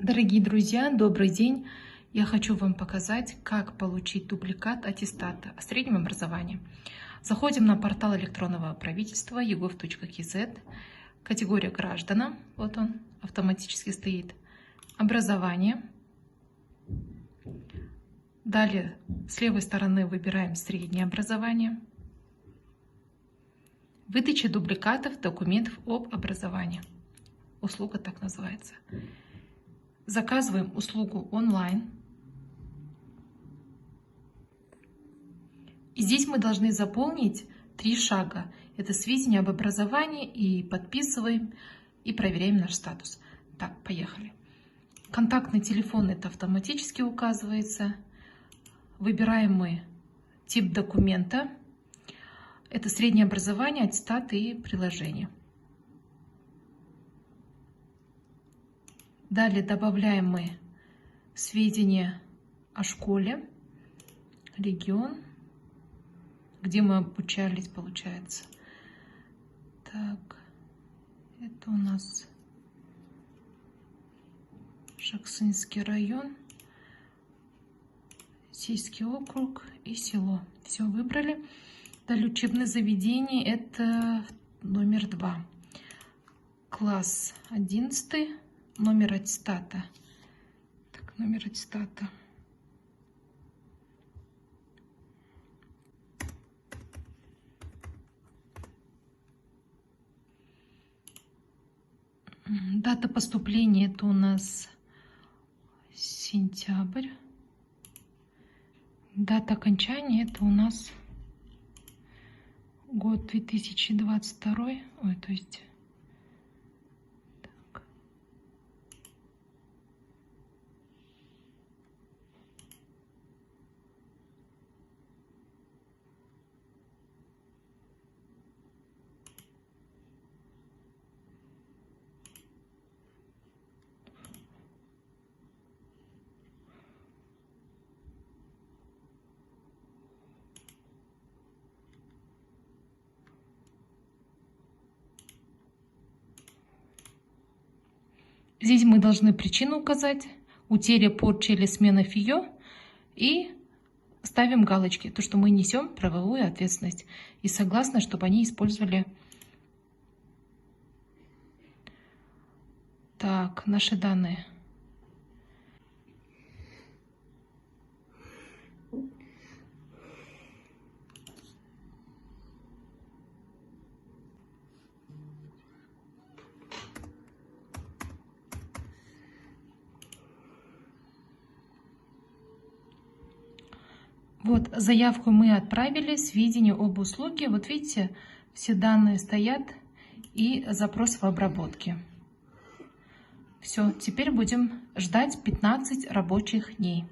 Дорогие друзья, добрый день! Я хочу вам показать, как получить дубликат аттестата о среднем образовании. Заходим на портал электронного правительства YouGov.kz, категория граждана, вот он автоматически стоит, образование. Далее с левой стороны выбираем среднее образование. Выдача дубликатов документов об образовании. Услуга так называется. Заказываем услугу онлайн. И здесь мы должны заполнить 3 шага. Это сведения об образовании, и подписываем, и проверяем наш статус. Так, поехали. Контактный телефон, это автоматически указывается. Выбираем мы тип документа. Это среднее образование, аттестат и приложение. Далее добавляем мы сведения о школе, регион, где мы обучались, получается. Так, это у нас Шахсинский район, Сельский округ и село. Все выбрали. Далее учебное заведение, это номер 2. Класс 11. Номер аттестата. Так, номер аттестата. Дата поступления, это у нас сентябрь. Дата окончания, это у нас год 2022. Ой, то есть... Здесь мы должны причину указать, утеря, порча или смена ФИО, и ставим галочки, то, что мы несем правовую ответственность. И согласны, чтобы они использовали так наши данные. Вот, заявку мы отправили, сведения об услуге. Вот видите, все данные стоят и запрос в обработке. Все, теперь будем ждать 15 рабочих дней.